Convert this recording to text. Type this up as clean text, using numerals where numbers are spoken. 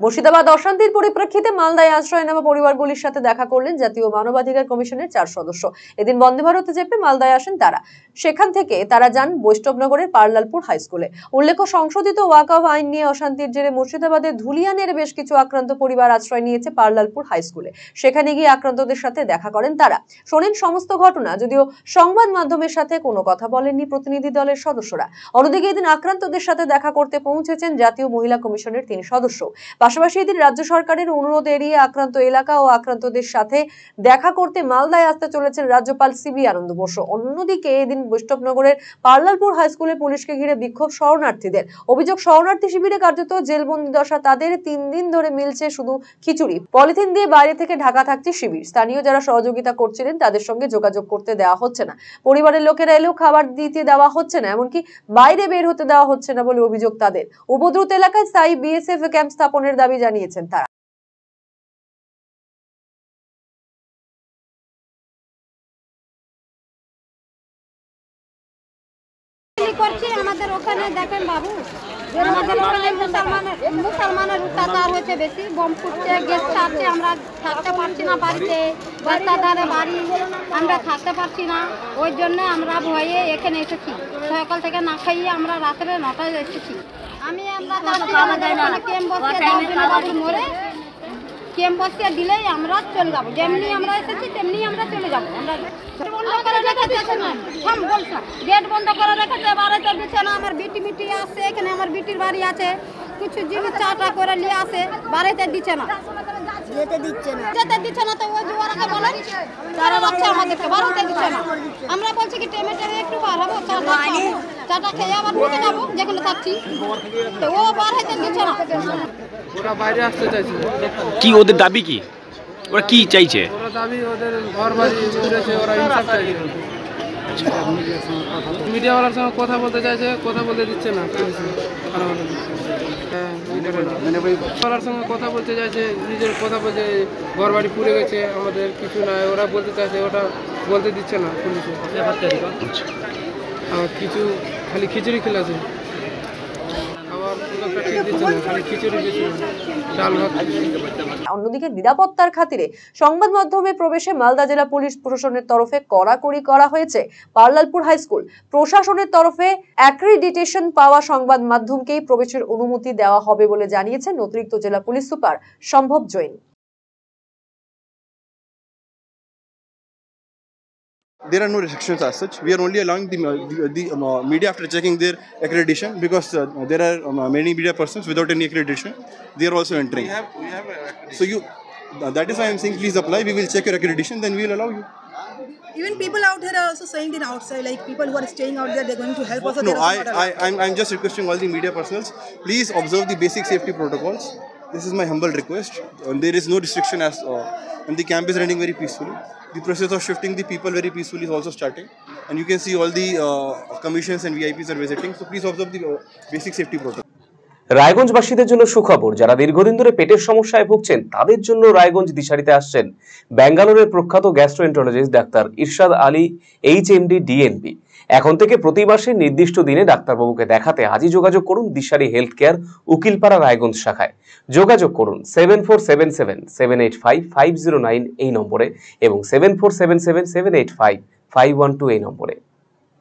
মুর্শিদাবাদ অশান্তির পরিপ্রেক্ষিতে মালদায় আশ্রয় নেওয়া পরিবারগুলির সাথে দেখা করলেন জাতীয় মানবাধিকার কমিশনের 4 সদস্য। এদিন বন্দে ভারতে চেপে মালদায় আসেন তারা। সেখান থেকে তারা যান বৈষ্ণবনগরের পার্লালপুর হাই স্কুলে। উল্লেখ্য, সংশোধিত ওয়াকফ আইন নিয়ে অশান্তির জেরে মুর্শিদাবাদের ধুলিয়ানের বেশ কিছু আক্রান্ত পরিবার আশ্রয় নিয়েছে পার্লালপুর হাই স্কুলে। সেখানে গিয়ে আক্রান্তদের সাথে দেখা করেন তারা। শোনেন সমস্ত ঘটনা, যদিও সংবাদ মাধ্যমের সাথে কোনো কথা বলেননি প্রতিনিধি দলের সদস্যরা। অন্যদিকে এদিন আক্রান্তদের সাথে দেখা করতে পৌঁছেছেন জাতীয় মহিলা কমিশনের 3 সদস্য। পাশাপাশি এদিন রাজ্য সরকারের অনুরোধ এড়িয়ে আক্রান্ত এলাকা ও আক্রান্তদের সাথে দেখা করতে মালদায় আসতে চলেছেন রাজ্যপাল সিবি আনন্দ বসু। অন্যদিকে এদিন বৈষ্ণবনগরের পার্লালপুর হাই স্কুলে পুলিশকে ঘিরে বিক্ষোভ শরণার্থীদের। অভিযোগ, শরণার্থী শিবিরে কার্যত জেলবন্দি দশা তাদের। 3 দিন ধরে মিলছে শুধু খিচুড়ি, পলিথিন দিয়ে বাইরে থেকে ঢাকা থাকছে শিবির। স্থানীয় যারা সহযোগিতা করছিলেন তাদের সঙ্গে যোগাযোগ করতে দেওয়া হচ্ছে না। পরিবারের লোকেরা এলেও খাবার দিতে দেওয়া হচ্ছে না, এমনকি বাইরে বের হতে দেওয়া হচ্ছে না বলে অভিযোগ তাদের। উপদ্রুত এলাকায় স্থায়ী বিএসএফ ক্যাম্প স্থাপনের দাবি জানিয়েছেন তারা। আমাদের ওখানে দেখেন বাবু, আমাদের ওখানে মুসলমানের অত্যাচার হয়েছে বেশি। বোম ফুটছে, গ্যাস ছাড়ছে, আমরা থাকতে পারছি না বাড়িতে, রাস্তার ধারে বাড়ি, আমরা থাকতে পারছি না। ওই জন্য আমরা ভয়ে এখানে এসেছি। সকাল থেকে না খাইয়ে আমরা রাত্রে 9টায় এসেছি। আমরা ক্যাম্প বসিয়ে বাবুর মোড়ে ক্যাম্প বসিয়ে দিলেই আমরা চলে যাবো। যেমনি আমরা এসেছি তেমনি আমরা চলে যাবো। আমরা বন্ধ করে রেখেছে না, গেট বন্ধ করে রেখেছে, বাড়িতে দিচ্ছে না। আমার বিটি আসছে, এখানে আমার বিটির বাড়ি আছে, কিছু জিনিস চাটা করে নিয়ে আসে, বাড়িতে দিচ্ছে না, যেতে দিচ্ছে না। তো ওই জোয়ারাকে বলেন তারা রাখছে আমাদেরকে, বাড়িতে দিচ্ছে না। আমরা বলছি কি টেমে একটু বার হবো, চাটা খেয়ে আবার ঢুকে যাবো যেখানে থাকছি, তো ও বাড়িতে দিচ্ছে না। ওরা বাইরে আসতে চাইছে। কি ওদের দাবি কি? ওরা কি চাইছে? ওরা দাবি ওদের ঘর বাড়ি উড়েছে, ওরা ইনসাফ চাইছে। মিডিয়াওয়ালার সঙ্গে কথা বলতে চাইছে, কথা বলতে দিচ্ছে না। মিডিয়াওয়ালার সঙ্গে কথা বলতে চাইছে, নিজের কথা বলছে, ঘর বাড়ি পুড়ে গেছে, আমাদের কিছু নাই ওরা বলতে চাইছে, ওটা বলতে দিচ্ছে না পুলিশে। আর কিছু খালি খিচুড়ি খেলেছে, অন্যদিকে নিরাপত্তার খাতিরে সংবাদ মাধ্যমে প্রবেশে মালদা জেলা পুলিশ প্রশাসনের তরফে কড়াকড়ি করা হয়েছে। পার্লালপুর হাই স্কুল প্রশাসনের তরফে অ্যাক্রিডিটেশন পাওয়া সংবাদ মাধ্যমকেই প্রবেশের অনুমতি দেওয়া হবে বলে জানিয়েছেন অতিরিক্ত জেলা পুলিশ সুপার সম্ভব Jain. There are no restrictions as such. We are only allowing the media after checking their accreditation, because there are many media persons without any accreditation. They are also entering. So that is why I am saying please apply. We will check your accreditation, then we will allow you. Even people out here are also saying that outside, like people who are staying out there, they're going to help us. No, I'm just requesting all the media persons, please observe the basic safety protocols. This is my humble request. There is no restriction and the camp is running very peacefully. The process of shifting the people very peacefully is also starting, and you can see all the commissions and VIPs are visiting. So please observe the basic safety protocol. রায়গঞ্জবাসীদের জন্য সুখবর, যারা দীর্ঘদিন ধরে পেটের সমস্যায় ভুগছেন তাদের জন্য রায়গঞ্জ দিশারিতে আসছেন ব্যাঙ্গালোরের প্রখ্যাত গ্যাস্ট্রোএন্টারোলজিস্ট ডাক্তার ইরশাদ আলী HMD DNB। এখন থেকে প্রতি মাসে নির্দিষ্ট দিনে ডাক্তারবাবুকে দেখাতে আজই যোগাযোগ করুন দিশারি হেলথ কেয়ার উকিলপাড়া রায়গঞ্জ শাখায়। যোগাযোগ করুন 7477785509 এই নম্বরে এবং 7477785512 এই নম্বরে।